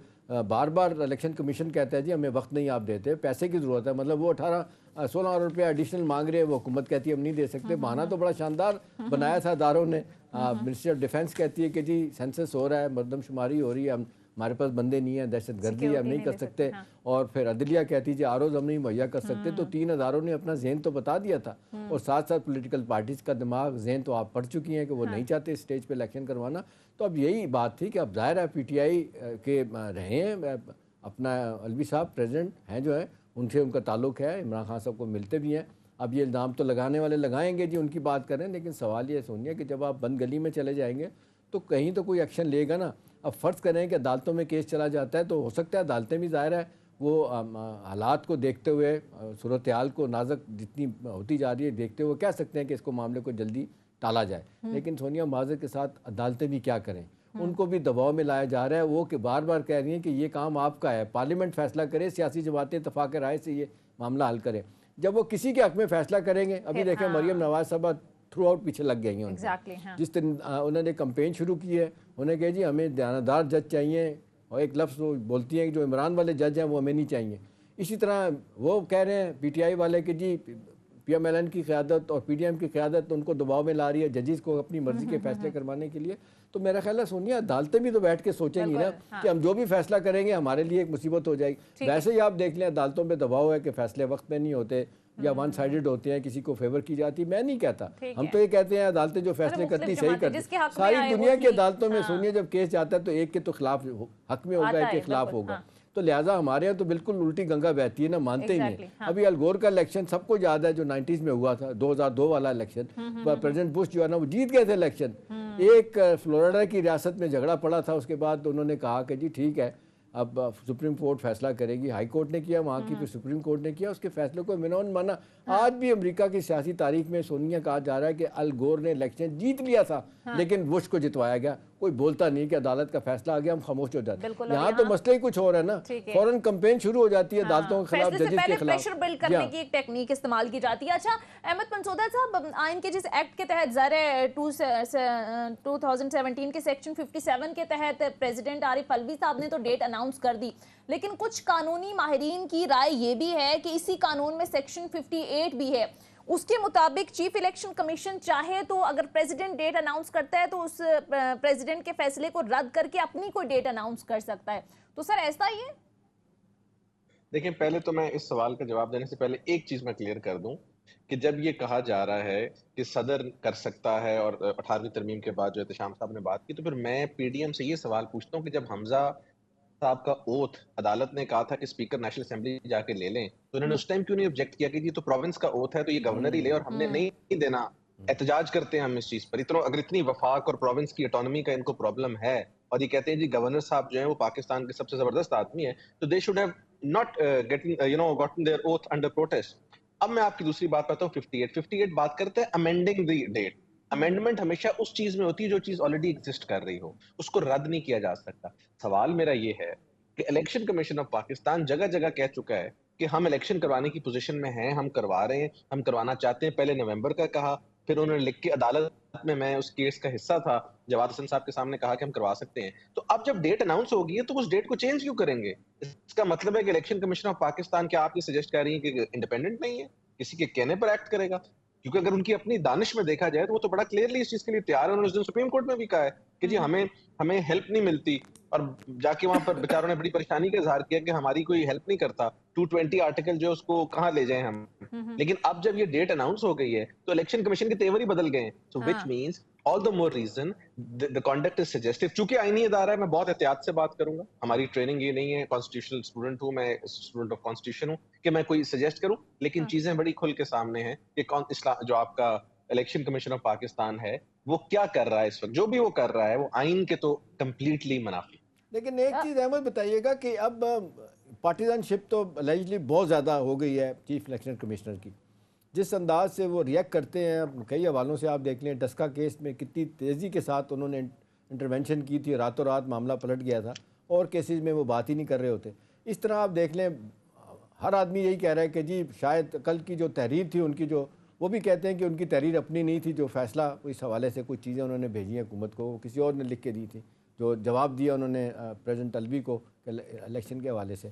C: بار بار الیکشن کمیشن کہتا ہے جی ہمیں وقت نہیں آپ دیتے، پیسے کی ضرورت ہے. مطلب وہ 16 ارب روپیہ ایڈیشنل مانگ رہے ہیں، وہ حکومت کہتی ہے ہم نہیں دے سکتے. بہانہ تو بڑا شاندار بنایا تھا اداروں نے. منسٹری آف ڈیفینس کہتی ہے کہ جی سینسس ہو رہا ہے، مردم شماری ہو رہی ہے، ہمارے پاس بندے نہیں ہیں، دہشت گردی ہے، ہم نہیں کر سکتے. اور پھر عدلیہ کہتی جی آروز ہم نہیں مہیا کر سکتے. تو 3 اداروں نے اپنا ذہن تو بتا دیا تھا. اور ساتھ ساتھ پولیٹیکل پارٹیز کا دماغ ذہن تو آپ پڑھ چکی ہیں کہ وہ نہیں چاہتے اسٹیج پہ الیکشن کروانا. تو اب یہی بات تھی کہ اب ظاہر ہے پی ٹی آئی کے رہے ہیں اپنا الوی صاحب پریزیڈنٹ ہیں جو ہیں، ان سے ان کا تعلق ہے، عمران خان صاحب کو ملتے بھی ہیں. اب یہ الزام تو لگانے والے لگائیں گے جی، ان کی بات کریں. لیکن سوال یہ سنیے کہ جب آپ بند گلی میں چلے جائیں گے تو کہیں تو کوئی ایکشن لے گا نا. اب فرض کریں کہ عدالتوں میں کیس چلا جاتا ہے تو ہو سکتا ہے عدالتیں بھی ظاہر ہے وہ حالات کو دیکھتے ہوئے، صورتحال کو نازک جتنی ہوتی جا رہی ہے دیکھتے ہوئے کہہ سکتے ہیں کہ اس کو معاملے کو جلدی ٹالا جائے. لیکن سونیا معذرت کے ساتھ عدالتیں بھی کیا کریں؟ ان کو بھی دباؤ میں لایا جا رہا ہے. وہ کہ بار بار کہہ رہی ہیں کہ یہ کام آپ کا ہے، پارلیمنٹ فیصلہ کرے، سیاسی جماعتیں اتفاق رائے سے یہ معاملہ حل کریں. جب وہ کسی کے حق میں فیصلہ کریں گے، ابھی دیکھیں مریم نواز صاحبہ تھرو آؤٹ پیچھے لگ گئی ہیں. جس دن انہوں نے کمپین شروع کی ہے، انہوں نے کہا جی ہمیں دیانتدار جج چاہیے، اور ایک لفظ وہ بولتی ہیں کہ جو عمران والے جج ہیں وہ ہمیں نہیں چاہیے. اسی طرح وہ کہہ رہے ہیں پی ٹی آئی والے کہ جی پی ایم ایل این کی قیادت اور پی ڈی ایم کی قیادت ان کو دباؤ میں لا رہی ہے ججز کو اپنی مرضی کے فیصلے کروانے کے لیے. تو میرا خیال ہے سونیا عدالتیں بھی تو بیٹھ کے سوچیں گی نا کہ ہم جو بھی فیصلہ کریں گے ہمارے لیے ایک مصیبت ہو جائے گی. ویسے ہی آپ دیکھ لیں عدالتوں پہ دباؤ ہے کہ فیصلے وقت پہ نہیں ہوتے یا ون سائیڈڈ ہوتے ہیں، کسی کو فیور کی جاتی. میں نہیں کہتا، ہم تو یہ کہتے ہیں عدالتیں جو فیصلے کرتی صحیح کرتی. ساری دنیا کی عدالتوں میں سونیا جب کیس جاتا ہے تو ایک کے تو خلاف حق میں ہوگا، ایک کے خلاف ہوگا. تو لہٰذا ہمارے یہاں تو بالکل الٹی گنگا بہتی ہے نا، مانتے ہی نہیں. ابھی الگور کا الیکشن سب کو یاد ہے جو 90s میں ہوا تھا، 2002 والا الیکشن. پریزیڈنٹ بش جو ہے نا وہ جیت گئے تھے الیکشن. ایک فلوریڈا کی ریاست میں جھگڑا پڑا تھا، اس کے بعد انہوں نے کہا کہ جی ٹھیک ہے اب سپریم کورٹ فیصلہ کرے گی. ہائی کورٹ نے کیا وہاں کی، پھر سپریم کورٹ نے کیا، اس کے فیصلے کو منون مانا. آج بھی امریکہ کی سیاسی تاریخ میں سونیا کہا جا رہا ہے کہ ال گور نے الیکشن جیت لیا تھا لیکن بش کو جتوایا گیا. کوئی بولتا نہیں کہ عدالت کا فیصلہ آ گیا ہم خاموش ہو جاتے. یہاں تو مسئلہ ہی کچھ اور ہے نا، فوراً کمپین شروع ہو جاتی ہے عدالتوں کے خلاف، ججز کے خلاف.
A: پریشر بلڈ کرنے کی ایک ٹیکنیک استعمال کی جاتی ہے. اچھا احمد منصودہ صاحب، آئین کے جس ایکٹ کے تحت ظاہر ہے 2017 کے سیکشن 57 کے تحت پریزیڈنٹ عارف الوی صاحب نے تو ڈیٹ اناؤنس کر دی، لیکن کچھ قانونی ماہرین کی رائے یہ بھی ہے کہ اسی قانون میں سیکشن 58 بھی ہے. اس کے مطابق چیف الیکشن کمیشن چاہے تو اگر پریزیڈنٹ ڈیٹ اناؤنس کرتا ہے تو اس پریزیڈنٹ کے فیصلے کو رد کر کے اپنی کوئی ڈیٹ اناؤنس کر سکتا ہے. تو سر ایسا ہی ہے؟
D: دیکھیں پہلے تو میں اس سوال کا جواب دینے سے پہلے ایک چیز میں کلیئر کر دوں کہ جب یہ کہا جا رہا ہے کہ صدر کر سکتا ہے اور 18ویں ترمیم کے بعد جو احتشام صاحب نے بات کی، تو پھر میں پی ڈی ایم سے یہ سوال پوچھتا ہوں کہ جب حمزہ صاحب کا اوتھ عدالت نے کہا تھا کہ اسپیکر نیشنل اسمبلی جا کے لے لیں, تو انہوں نے اس ٹائم کیوں نہیں آبجیکٹ کیا کہ یہ تو پروونس کا اوتھ ہے تو یہ گورنر ہی لے, اور ہم نے نہیں دینا. احتجاج کرتے ہیں ہم اس چیز پر. اگر اتنی وفاق اور پروونس کی اٹانومی کا ان کو پرابلم ہے اور یہ کہتے ہیں جی گورنر صاحب جو ہیں وہ پاکستان کے سب سے زبردست آدمی ہیں, تو they should have not gotten their oath under protest. اب میں آپ کی دوسری بات کرتا ہوں 58 بات کرتے ہیں امینڈنگ دی ڈیٹ. امینڈمنٹ ہمیشہ اس چیز میں ہوتی ہے جو چیز آلریڈی ایگزسٹ کر رہی ہو, اس کو رد نہیں کیا جا سکتا. سوال میرا یہ ہے کہ الیکشن کمیشن آف پاکستان جگہ جگہ کہہ چکا ہے کہ ہم الیکشن کروانے کی پوزیشن میں ہیں, ہم کروا رہے ہیں, ہم کروانا چاہتے ہیں. پہلے نومبر کا کہا, پھر انہوں نے لکھ کے عدالت میں اس کیس کا حصہ تھا, جواد حسن صاحب کے سامنے کہا کہ ہم کروا سکتے ہیں. تو اب جب ڈیٹ اناؤنس ہوگی ہے تو اس ڈیٹ کو چینج کیوں کریں گے؟ اس کا مطلب ہے کہ الیکشن کمیشن آف پاکستان, کیا آپ یہ سجیسٹ کر رہی ہیں کہ انڈیپینڈنٹ نہیں ہے, کسی کے کہنے پر ایکٹ کرے گا؟ کیونکہ اگر ان کی اپنی دانش میں دیکھا جائے تو وہ تو بڑا کلیئرلی اس چیز کے لیے تیار ہے. انہوں نے اس دن سپریم کورٹ میں بھی کہا ہے کہ جی ہمیں ہیلپ نہیں ملتی, اور جا کے وہاں پر بیچاروں نے بڑی پریشانی کا اظہار کیا کہ ہماری کوئی ہیلپ نہیں کرتا. 220 آرٹیکل جو اس کو کہاں لے جائیں ہم. لیکن اب جب یہ ڈیٹ اناؤنس ہو گئی ہے تو الیکشن کمیشن کے تیور ہی بدل گئے ہیں. So which means all the more reason the conduct is suggestive. چونکہ آئینی ادارہ ہے, میں بہت احتیاط سے بات کروں گا. ہماری ٹریننگ یہ نہیں ہے, کانسٹیٹیوشنل اسٹوڈنٹ ہوں میں, اسٹوڈنٹ آف کانسٹیٹیوشن ہوں, کہ میں کوئی سجیسٹ کروں. لیکن چیزیں بڑی کھل کے سامنے ہیں کہ جو آپ کا الیکشن کمیشن آف پاکستان ہے وہ کیا کر رہا ہے اس وقت. جو بھی وہ کر رہا ہے وہ آئین کے تو کمپلیٹلی منافی.
C: لیکن ایک چیز احمد بتائیے گا کہ اب پارٹیزن شپ تو لیجلی بہت زیادہ ہو گئی ہے چیف الیکشن کمشنر کی. جس انداز سے وہ ریئیکٹ کرتے ہیں, کئی حوالوں سے آپ دیکھ لیں, ڈسکا کیس میں کتنی تیزی کے ساتھ انہوں نے انٹرونشن کی تھی, راتوں رات معاملہ پلٹ گیا تھا, اور کیسز میں وہ بات ہی نہیں کر رہے ہوتے. اس طرح آپ دیکھ لیں ہر آدمی یہی کہہ رہا ہے کہ جی شاید کل کی جو تحریر تھی ان کی, جو وہ بھی کہتے ہیں کہ ان کی تحریر اپنی نہیں تھی, جو فیصلہ اس حوالے سے کچھ چیزیں انہوں نے بھیجی ہیں حکومت کو, وہ کسی اور نے لکھ کے دی تھی, جو جواب دیا انہوں نے پریزیڈنٹ الوی کو الیکشن کے حوالے سے.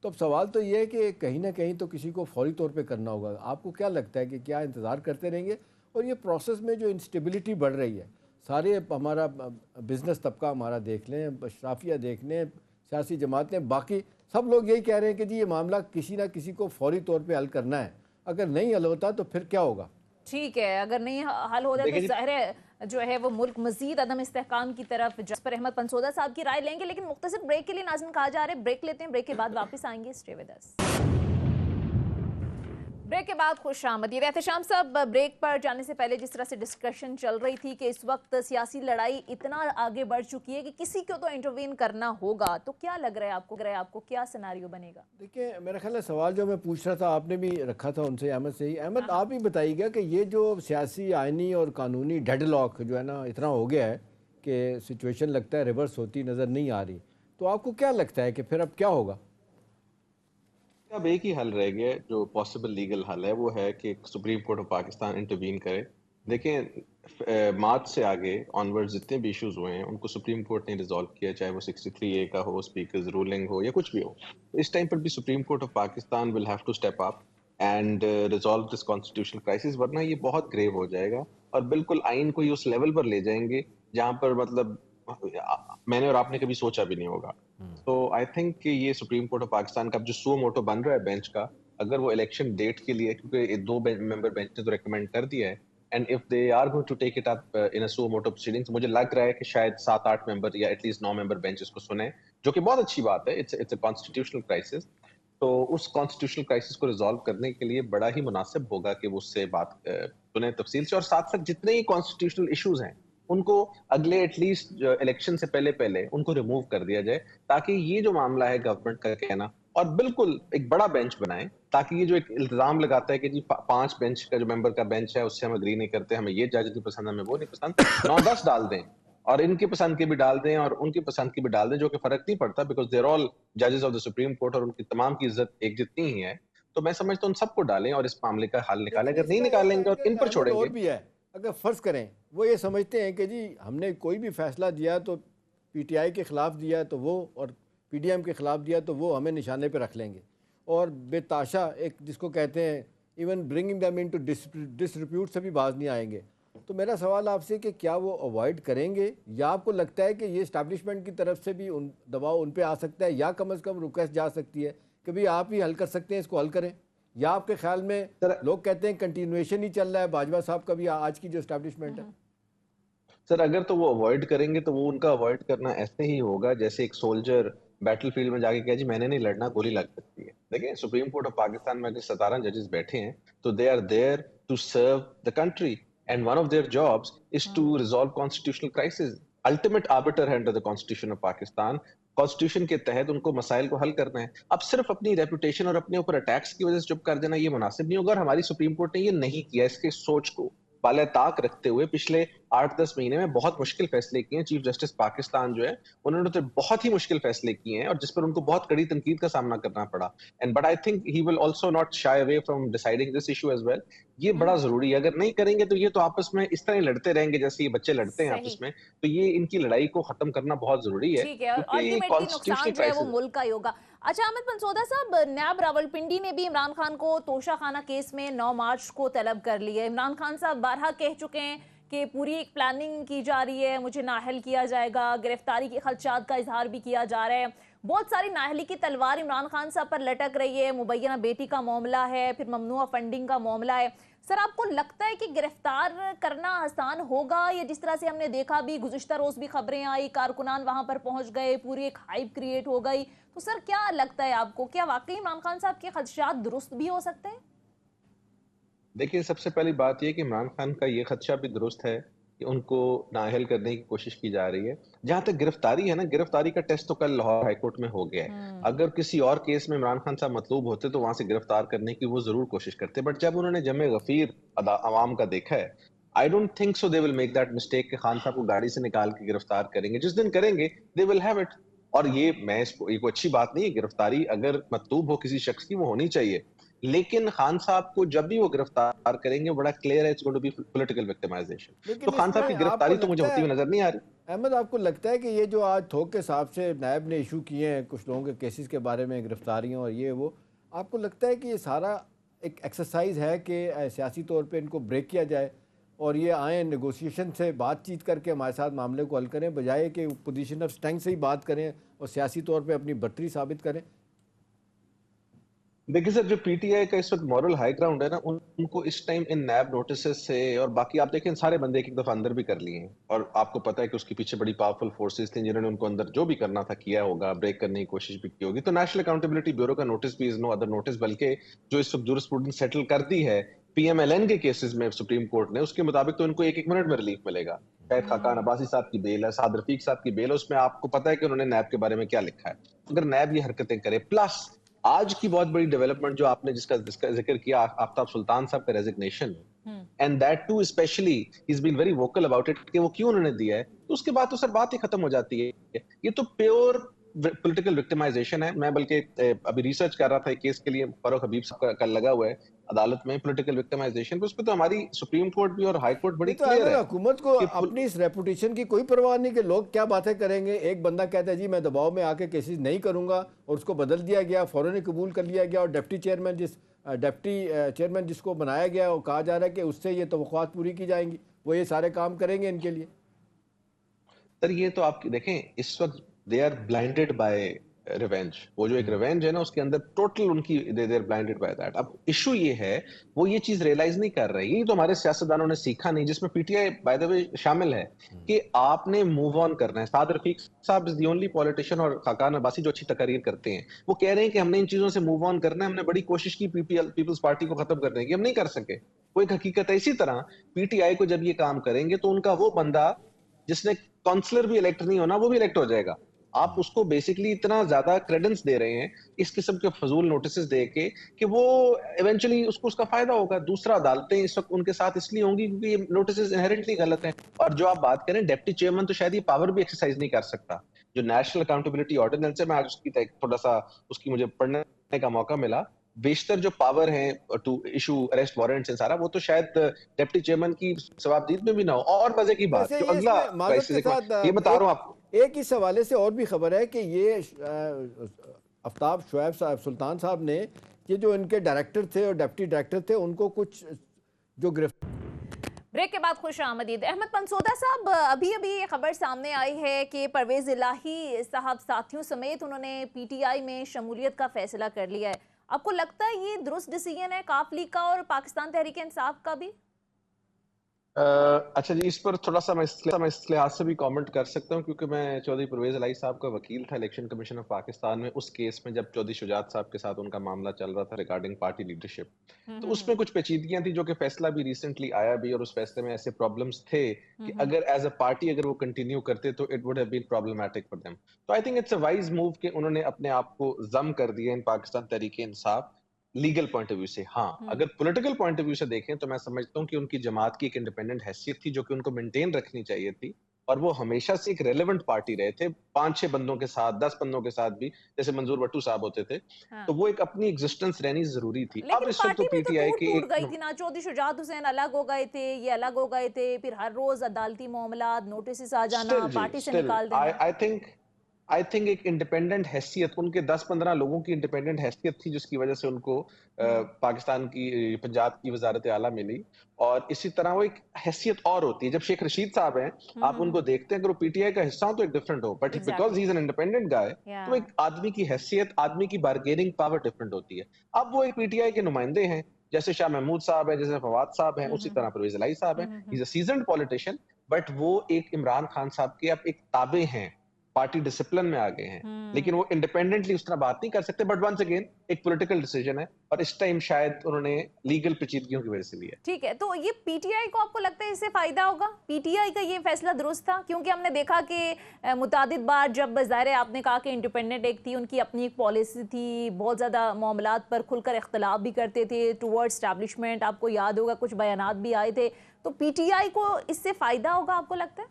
C: تو اب سوال تو یہ ہے کہ کہیں نہ کہیں تو کسی کو فوری طور پہ کرنا ہوگا. آپ کو کیا لگتا ہے کہ کیا انتظار کرتے رہیں گے؟ اور یہ پروسیس میں جو انسٹیبلٹی بڑھ رہی ہے, سارے ہمارا بزنس طبقہ ہمارا دیکھ لیں, اشرافیہ دیکھ لیں, سیاسی جماعتیں, باقی سب لوگ یہی کہہ رہے ہیں کہ جی یہ معاملہ کسی نہ کسی کو فوری طور پہ حل کرنا ہے. اگر نہیں حل ہوتا تو پھر کیا ہوگا؟
A: ٹھیک ہے, اگر نہیں حل ہو جائے تو ظاہر ہے جو ہے وہ ملک مزید عدم استحکام کی طرف. جس پر احمد پنسودا صاحب کی رائے لیں گے, لیکن مختصر بریک کے لیے ناظرین کہا جا رہا ہے بریک لیتے ہیں, بریک کے بعد واپس آئیں گے. Stay with us. بریک کے بعد خوش آمدید. احتشام صاحب, بریک پر جانے سے پہلے جس طرح سے ڈسکشن چل رہی تھی کہ اس وقت سیاسی لڑائی اتنا آگے بڑھ چکی ہے کہ کسی کو تو انٹروین کرنا ہوگا, تو کیا لگ رہا ہے آپ کو کیا سیناریو بنے گا؟
C: دیکھیں میرا خیال ہے سوال جو میں پوچھ رہا تھا آپ نے بھی رکھا تھا ان سے, احمد سے ہی. احمد آپ بھی بتائیے گا کہ یہ جو سیاسی, آئینی اور قانونی ڈیڈ لاک جو ہے نا اتنا ہو گیا ہے کہ سچویشن لگتا ہے ریورس ہوتی نظر نہیں آ رہی, تو آپ کو کیا لگتا ہے کہ پھر اب کیا ہوگا؟
D: اب ایک ہی حل رہ گیا جو پاسبل لیگل حل ہے, وہ ہے کہ supreme court of Pakistan intervene کرے. دیکھیں مارچ سے آگے آنورڈ جتنے بھی ایشوز ہوئے ہیں ان کو سپریم کورٹ نے ریزالو کیا, چاہے وہ 63A کا ہو, اسپیکرز رولنگ ہو, یا کچھ بھی ہو. اس ٹائم پر بھی supreme court of Pakistan will have to step up and resolve this constitutional crisis, ورنہ یہ بہت گریو ہو جائے گا اور بالکل آئین کو یہ اس لیول پر لے جائیں گے جہاں پر مطلب میں نے اور آپ نے کبھی سوچا بھی نہیں ہوگا. تو آئی تھنک کہ یہ سپریم کورٹ آف پاکستان کا جو سو موٹو بن رہا ہے بینچ کا, اگر وہ الیکشن ڈیٹ کے لیے, کیونکہ 2 ممبر بینچ نے تو ریکمینڈ کر دیا ہے, and if they are going to take it up in suo motu proceedings, مجھے لگ رہا ہے کہ شاید 7-8 ممبر یا ایٹ لیسٹ 9 ممبر بینچ اس کو سنیں, جو کہ بہت اچھی بات ہے. It's a constitutional crisis. تو اس کانسٹیٹیوشنل کرائسس کو ریزالو کرنے کے لیے بڑا ہی مناسب ہوگا کہ وہ اس سے بات سنیں تفصیل سے, اور ساتھ ساتھ جتنے ہی کانسٹیٹیوشنل ایشوز ہیں ان کو اگلے ایٹ لیسٹ الیکشن سے پہلے ان کو ریموو کر دیا جائے, تاکہ یہ جو معاملہ ہے گورنمنٹ کا کہنا, اور بالکل ایک بڑا بینچ بنائیں, تاکہ یہ جو ایک الزام لگاتا ہے کہ جی 5 بینچ کا جو ممبر کا بینچ ہے اس سے ہم اگری نہیں کرتے, ہمیں یہ جج نہیں پسند, ہمیں وہ نہیں پسند, 9-10 ڈال دیں, اور ان کی پسند کی بھی ڈال دیں اور ان کی پسند کی بھی ڈال دیں, جو کہ فرق نہیں پڑتا, بیکاز دے آر آل ججز آف دا سپریم کورٹ, اور ان کی تمام کی عزت ایک جتنی ہی ہے. تو میں سمجھتا ہوں ان سب کو ڈالیں اور اس معاملے کا حل نکالیں. اگر نہیں نکالیں گے اور ان پر چھوڑیں گے,
C: بھی ہے اگر فرض کریں وہ یہ سمجھتے ہیں کہ جی ہم نے کوئی بھی فیصلہ دیا تو پی ٹی آئی کے خلاف دیا تو وہ, اور پی ڈی ایم کے خلاف دیا تو وہ ہمیں نشانے پہ رکھ لیں گے, اور بے تاشا ایک جس کو کہتے ہیں ایون برنگنگ دیم انٹو ڈسریپیوٹ سے بھی باز نہیں آئیں گے. تو میرا سوال آپ سے کہ کیا وہ اوائڈ کریں گے, یا آپ کو لگتا ہے کہ یہ اسٹیبلشمنٹ کی طرف سے بھی دباؤ ان پہ آ سکتا ہے, یا کم از کم ریکویسٹ جا سکتی ہے کہ بھئی آپ ہی حل کر سکتے ہیں, اس کو حل کریں؟ یا آپ کے خیال میں لوگ کہتے ہیں کنٹینویشن ہی چل رہا ہے باجوہ صاحب کا بھی آج کی جو اسٹیبلشمنٹ ہے؟
D: سر اگر تو وہ اوائڈ کریں گے تو وہ ان کا اوائڈ کرنا ایسے ہی ہوگا جیسے ایک سولجر बैटल फील्ड में जाके कहा जी मैंने नहीं लड़ना, गोली लग सकती है। देखिए सुप्रीम कोर्ट ऑफ पाकिस्तान में अगर 17 जजेस बैठे हैं तो they are there to serve the country and one of their jobs is to resolve constitutional crisis. Ultimate arbiter है under the constitution of Pakistan. Constitution के तहत उनको मसाइल को हल करना है। अब सिर्फ अपनी रेपुटेशन और अपने ऊपर अटैक्स की वजह से चुप कर देना ये मुनासिब नहीं होगा, और हमारी सुप्रीम कोर्ट ने ये नहीं किया। इसके सोच को बाले ताक रखते हुए पिछले 8-10 महीने में बहुत मुश्किल फैसले किए हैं। चीफ जस्टिस पाकिस्तान जो है उन्होंने तो बहुत ही मुश्किल फैसले किए हैं और जिस पर उनको बहुत कड़ी तनकीद का सामना करना पड़ा। And but I think he will also not shy away from deciding this issue as well. ये बड़ा जरूरी है, अगर नहीं करेंगे तो ये तो आपस में इस तरह ही लड़ते रहेंगे जैसे ये बच्चे लड़ते हैं आपस में। तो ये इनकी लड़ाई को खत्म करना बहुत जरूरी है,
A: ठीक है, और
D: क्योंकि
A: अल्टीमेटली नुकसान जो है वो मुल्क का ही होगा। अच्छा अहमद पंसोदा साहब, नैब रावलपिंडी ने भी इमरान खान को तोशाखाना केस में 9 मार्च को तलब कर लिया है। इमरान खान साहब बारहा कह चुके हैं कि पूरी एक प्लानिंग की जा रही है, मुझे नाअहल किया जाएगा, गिरफ्तारी के खदशात का इजहार भी किया जा रहा है। बहुत सारी नाअहली की तलवार इमरान खान साहब पर लटक रही है। मुबैना बेटी का मामला है, फिर ममनुआ फंडिंग का मामला है। सर आपको लगता है कि गिरफ्तार करना आसान होगा, या जिस तरह से हमने देखा भी गुज़िश्ता रोज भी खबरें आई, कारकुनान वहां पर पहुंच गए, पूरी एक हाइप क्रिएट हो गई, तो सर क्या लगता है आपको, क्या वाकई इमरान खान साहब के खदशात दुरुस्त भी हो सकते हैं?
D: देखिए सबसे पहली बात यह कि इमरान खान का ये खदशा भी दुरुस्त है कि उनको नाअहल करने की कोशिश की जा रही है। जहां तक गिरफ्तारी है ना, गिरफ्तारी का टेस्ट तो कल लाहौर हाईकोर्ट में हो गया है। अगर किसी और केस में इमरान खान साहब मतलूब होते तो वहां से गिरफ्तार करने की वो जरूर कोशिश करते, बट जब उन्होंने जमे गफीर अवाम का देखा है, I don't think so they will make that mistake कि खान साहब को गाड़ी से निकाल के गिरफ्तार करेंगे। जिस दिन करेंगे दे विल हैव इट। और ये मैं इसको, ये कोई अच्छी बात नहीं है, गिरफ्तारी अगर मतलूब हो किसी शख्स की वो होनी चाहिए, लेकिन खान साहब को जब भी वो गिरफ्तार करेंगे बड़ा क्लियर है it's going to be political victimisation. तो
C: लेकिन
D: खान साहब की
C: इसमें आपको
D: गिरफ्तारी तो मुझे
C: लगता
D: होती
C: है
D: हुई नजर नहीं आ रही।
C: अहमद, आपको लगता है कि ये जो आज थोक के हिसाब से नायब ने इशू किए हैं कुछ लोगों के केसेस के बारे में, गिरफ्तारियां और ये वो, आपको लगता है कि ये सारा एक एक्सरसाइज है कि सियासी तौर पे इनको ब्रेक किया जाए और ये आए नेगोशिएशन से बातचीत करके हमारे साथ मामले को हल करें, बजाय कि पोजीशन ऑफ स्ट्रेंथ से ही बात करें और सियासी तौर पे अपनी बर्तरी साबित करें?
D: देखिए सर, जो पीटीआई का इस वक्त मॉरल हाई ग्राउंड है ना, उनको इस टाइम इन नैब नोटिस से और बाकी आप देखें सारे बंदे एक दफा अंदर भी कर लिए हैं, और आपको पता है कि उसके पीछे बड़ी पावरफुल फोर्सेस थी जिन्होंने उनको अंदर जो भी करना था किया होगा, ब्रेक करने की कोशिश भी की होगी। तो नेशनल अकाउंटेबिलिटी ब्यूरो का नोटिस भी इज नो अदर नोटिस, बल्कि जो इस वक्त जूरिस्प्रूडेंस सेटल कर दी है पीएमएलएन के केसेस में सुप्रीम कोर्ट ने, उसके मुताबिक तो इनको 1-1 मिनट में रिलीफ मिलेगा। शायद खाकान अब्बासी साहब की बेल है, साद रफीक साहब की बेल है, उसमें आपको पता है कि उन्होंने नैब के बारे में क्या लिखा है। अगर नैब ये हरकतें करे, प्लस आज की बहुत बड़ी डेवलपमेंट जो आपने जिसका जिक्र किया, आफ्ताब सुल्तान साहब का resignation, and that too specially he is been very vocal about it कि वो क्यों उन्होंने दिया है, तो उसके बाद तो सर बात ही खत्म हो जाती है। ये तो प्योर पॉलिटिकल विक्टिमाइजेशन है। मैं बल्कि अभी रिसर्च कर रहा था एक केस के लिए, फारूक हबीब साहब का कल लगा हुआ है अदालत में पॉलिटिकल विक्टिमाइजेशन, उस पर तो हमारी सुप्रीम कोर्ट भी और हाई कोर्ट बड़ी
C: तो
D: क्लियर है।
C: हुकूमत को अपनी इस रेपुटेशन की कोई परवाह नहीं कि लोग क्या बातें करेंगे। एक बंदा कहता है जी मैं दबाव में आके केसेस नहीं करूंगा, और उसको बदल दिया गया, फौरन ही कबूल कर लिया गया, और डिप्टी चेयरमैन जिसको बनाया गया वो कहा जा रहा है कि उससे ये तवक्कुआत पूरी की जाएंगी, वो ये सारे काम करेंगे इनके लिए।
D: सर ये तो आप देखें इस वक्त they are blinded by revenge. वो जो एक रिवेंज है ना, उसके अंदर टोटल उनकी they are blinded by that. अब इशू ये है वो ये चीज रियलाइज नहीं कर रही, ये तो हमारे सियासतदानों ने सीखा नहीं, जिसमें पीटीआई बाय द वे शामिल है, कि आपने मूव ऑन करना है। साद रफीक साहब इज द ओनली पॉलिटिशियन, और खाकान अब्बासी जो अच्छी तकरीर करते हैं, वो कह रहे हैं कि हमने इन चीजों से मूव ऑन करना है, हमने बड़ी कोशिश की पीपल्स पार्टी को खत्म करने की, हम नहीं कर सके। वो एक हकीकत है। इसी तरह पीटीआई को जब ये काम करेंगे तो उनका वो बंदा जिसने काउंसलर भी इलेक्ट नहीं होना वो भी इलेक्ट हो जाएगा। आप उसको बेसिकली इतना ज्यादा क्रेडेंस दे रहे हैं इस किस्म के फजूल नोटिस दे के कि वो इवेंचुअली उसको उसका फायदा होगा। दूसरा, अदालतें इस वक्त उनके साथ इसलिए होंगी क्योंकि ये नोटिस इनहेरेंटली गलत हैं। और जो आप बात करें डिप्टी चेयरमैन, तो शायद ये पावर भी एक्सरसाइज नहीं कर सकता। जो नेशनल अकाउंटेबिलिटी ऑर्डिनेंस है, मैं आज उसकी थोड़ा सा उसकी मुझे पढ़ने का मौका मिला, बेशतर जो पावर है टू इशू अरेस्ट वारंट्स सारा, वो तो शायद डिप्टी चेयरमैन की जवाबदीद में भी ना हो। और मजे की बात, जो अगला क्राइसिस ये बता रहा हूँ आपको,
C: एक इस हवाले से और भी खबर है कि ये आफ्ताब शुएब सुल्तान साहब ने, ये जो इनके डायरेक्टर थे और डिप्टी डायरेक्टर थे, उनको कुछ जो
A: ब्रेक के बाद खुश आमदीद। अहमद पंसोदा साहब, अभी अभी ये खबर सामने आई है कि परवेज़ इलाही साहब साथियों समेत उन्होंने पीटीआई में शमूलियत का फैसला कर लिया है। आपको लगता है ये दुरुस्त डिसीजन है काफ लीग का और पाकिस्तान तहरीक इंसाफ का भी?
D: अच्छा जी, इस पर थोड़ा सा मैं इस लिहाज से भी कमेंट कर सकता हूँ, क्योंकि मैं चौधरी परवेज इलाही साहब का वकील था इलेक्शन कमीशन ऑफ पाकिस्तान में उस केस में, जब चौधरी शुजात साहब के साथ उनका मामला चल रहा था रिगार्डिंग पार्टी लीडरशिप। तो उसमें कुछ पेचीदगियां थी, जो कि फैसला भी रिसेंटली आया भी, और उस फैसले में ऐसे प्रॉब्लम्स थे कि अगर एज अ पार्टी अगर वो कंटिन्यू करते तो it would have been problematic for them. तो I think it's a wise move कि उन्होंने अपने आप को जम कर दिया in Pakistan Tehreek Insaf legal point of view से। हाँ, अगर पॉलिटिकल पॉइंट ऑफ व्यू से देखें तो मैं समझता हूँ कि उनकी जमात की एक इंडिपेंडेंट हैसियत थी, जो कि उनको मेंटेन रखनी चाहिए थी, और वो हमेशा से एक रेलेवेंट पार्टी रहे थे, 5-6 बंदों के साथ, 10 बंदों के साथ भी, जैसे मंजूर भट्टू साहब होते थे।
A: हाँ।
D: तो वो एक अपनी एग्जिस्टेंस रहनी जरूरी थी। अब
A: लेकिन
D: इस वक्त तो
A: पार्टी भी तो
D: पीटीआई
A: टूट
D: के
A: टूट
D: एक
A: गई थी ना, चौधरी शुजात हुसैन अलग हो गए थे, ये अलग हो गए थे, फिर हर रोज अदालती मामला, नोटिस आ जाना, पार्टी से निकाल देना।
D: आई थिंक एक इंडिपेंडेंट हैसियत, उनके 10-15 लोगों की इंडिपेंडेंट हैसियत थी, जिसकी वजह से उनको पाकिस्तान की पंजाब की वजारत आला मिली। और इसी तरह वो एक हैसियत और होती है, जब शेख रशीद साहब हैं, आप उनको देखते हैं, अगर वो पीटीआई का हिस्सा हो तो एक डिफरेंट हो, but because he is an independent guy, तो एक आदमी की हैसियत, आदमी की बार्गेनिंग पावर डिफरेंट होती है। अब वो एक पीटीआई के नुमाइंदे हैं, जैसे शाह महमूद साहब हैं, जैसे फवाद साहब हैं, उसी तरह परवेज इलाही साहब हैं। He is a seasoned politician, but वो एक इमरान खान साहब के अब एक ताबे हैं, पार्टी डिसिप्लिन में आ गए हैं, लेकिन वो इंडिपेंडेंटली उस तरह बात नहीं कर सकते। बट वंस अगेन एक पॉलिटिकल डिसीजन है, और इस टाइम शायद उन्होंने लीगल पेचीदगियों की वजह से लिया।
A: ठीक है, तो ये पीटीआई को आपको लगता है इससे फायदा होगा? पीटीआई का ये फैसला दुरुस्त था? क्योंकि हमने देखा कि मुतादिद बार जब ज़ाहिर है आपने कहा कि इंडिपेंडेंट एक थी, उनकी अपनी एक पॉलिसी थी, बहुत ज़्यादा मामलात पर खुलकर इख्तलाफ भी करते थे टुवर्ड्स एस्टैब्लिशमेंट, आपको याद होगा कुछ बयानात भी आए थे। तो पीटीआई को इससे फायदा होगा आपको लगता है?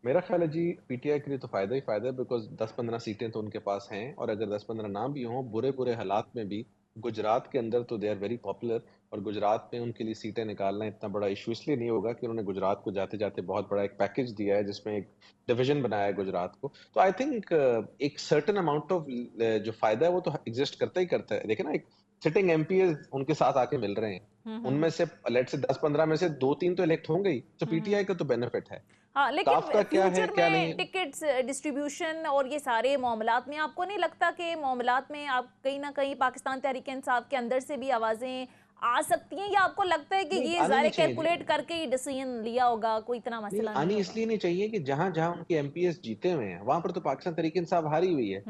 D: मेरा ख्याल है जी, पीटीआई के लिए तो फायदा ही फायदा है, बिकॉज 10-15 सीटें तो उनके पास हैं, और अगर 10-15 ना भी हों, बुरे बुरे हालात में भी गुजरात के अंदर तो दे आर वेरी पॉपुलर, और गुजरात में उनके लिए सीटें निकालना इतना बड़ा इशू इसलिए नहीं होगा कि उन्होंने गुजरात को जाते जाते बहुत बड़ा एक पैकेज दिया है, जिसमें एक डिवीजन बनाया है गुजरात को। तो आई थिंक एक सर्टेन अमाउंट ऑफ जो फायदा है वो तो एग्जिस्ट करता ही करता है। देखिए ना, एक सिटिंग एमपीएस उनके साथ आके मिल रहे हैं, उनमें से लेट से 10-15 में से 2-3 तो इलेक्ट होंगे ही, तो पीटीआई का तो बेनिफिट है।
A: हाँ, लेकिन
D: काफ का क्या है
A: फ्यूचर
D: क्या नहीं
A: में
D: है।
A: टिकट्स डिस्ट्रीब्यूशन और ये सारे मामलात में आपको नहीं लगता कि मामलात में आप कहीं ना कहीं पाकिस्तान तहरीक इंसाफ के अंदर से भी आवाजें आ सकती हैं, या आपको लगता है कि
D: नहीं,
A: ये
D: आनी
A: ज़ाहिर
D: नहीं चाहिए
A: कैलकुलेट
D: जी।
A: करके ही डिसीजन लिया होगा, कोई इतना
D: नहीं,
A: मसला नहीं
D: आनी
A: होगा?
D: इसलिए नहीं चाहिए कि जहां जहां उनके एमपीएस जीते हुए हैं, वहां पर तो पाकिस्तान तहरीक इंसाफ हारी हुई है।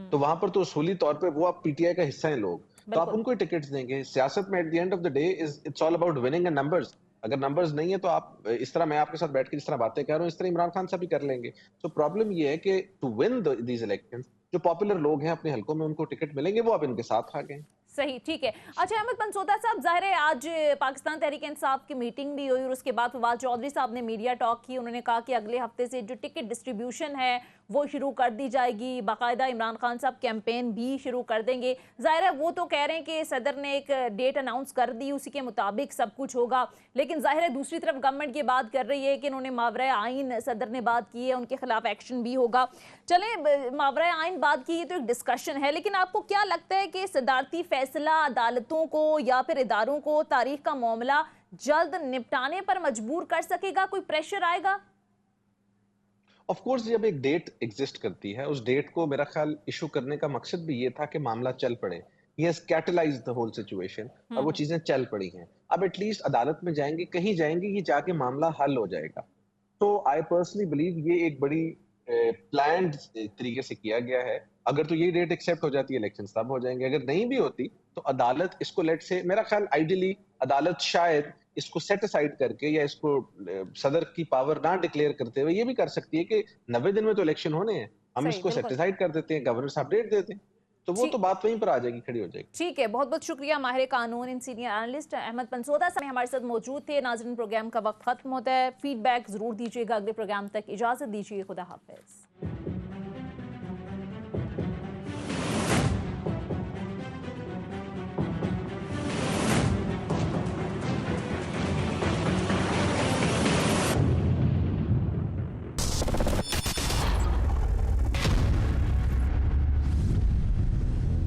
D: तो वहां पर तो उसूली तौर पे वो आप पीटीआई का हिस्सा हैं लोग, तो आप
A: बिल्कुल।
D: उनको टिकट्स देंगे। सियासत में at the end of the day is it's all about winning and numbers. अगर नंबर्स नहीं है तो आप इस तरह, मैं आपके साथ बैठ के जिस तरह बातें कर रहा हूँ, इस तरह इमरान खान साहब भी कर लेंगे। तो प्रॉब्लम ये है कि टू विन दीज इलेक्शंस, जो पॉपुलर लोग हैं अपने हलकों में, उनको टिकट मिलेंगे, वो अब इनके साथ आ गए।
A: सही, ठीक है। अच्छा अहमद पंसोदा साहब, ज़ाहिर है आज पाकिस्तान तहरीक इंसाफ की मीटिंग भी हुई और उसके बाद फवाद चौधरी साहब ने मीडिया टॉक की। उन्होंने कहा कि अगले हफ्ते से जो टिकट डिस्ट्रीब्यूशन है वो शुरू कर दी जाएगी, बाकायदा इमरान खान साहब कैंपेन भी शुरू कर देंगे। ज़ाहिर है वो तो कह रहे हैं कि सदर ने एक डेट अनाउंस कर दी, उसी के मुताबिक सब कुछ होगा, लेकिन ज़ाहिर है दूसरी तरफ गवर्नमेंट ये बात कर रही है कि इन्होंने मावरा आइन सदर ने बात की है, उनके खिलाफ एक्शन भी होगा। चलें, मावरा आइन बात की, ये तो एक डिस्कशन है, लेकिन आपको क्या लगता है कि सदारती फैसला अदालतों को या फिर इदारों को तारीख का मामला जल्द निपटाने पर मजबूर कर सकेगा? कोई प्रेशर आएगा?
D: ऑफ कोर्स, जब एक डेट एग्जिस्ट करती है, उस डेट को मेरा ख्याल इशू करने का मकसद भी ये था कि मामला चल पड़े। He has catalysed the whole situation, और वो चीजें चल पड़ी हैं। अब एटलीस्ट अदालत में जाएंगे, कहीं जाएंगे, ये जाके मामला हल हो जाएगा। तो आई पर्सनली बिलीव ये एक बड़ी प्लान्ड तरीके से किया गया है। अगर तो ये डेट एक्सेप्ट हो जाती है, इलेक्शन तब हो जाएंगे। अगर नहीं भी होती तो अदालत इसको लेट से, मेरा ख्याल आइडियली अदालत शायद इसको सेट असाइड करके, या इसको सदर की पावर ना डिक्लेयर करते हुए ये भी कर सकती है कि 90 दिन में तो इलेक्शन होने हैं, हम
A: सही,
D: इसको सेट
A: बिल्कुल।
D: असाइड कर देते हैं, गवर्नर साहब डेट देते हैं, तो वो तो बात वहीं पर आ जाएगी, खड़ी हो जाएगी।
A: ठीक है, बहुत बहुत शुक्रिया माहिर कानून इन सीनियर एनालिस्ट अहमद पंसोदा साहब हमारे साथ मौजूद थे। नाज़रीन, प्रोग्राम का वक्त खत्म होता है, फीडबैक जरूर दीजिएगा। अगले प्रोग्राम तक इजाजत दीजिए, खुदा हाफिज।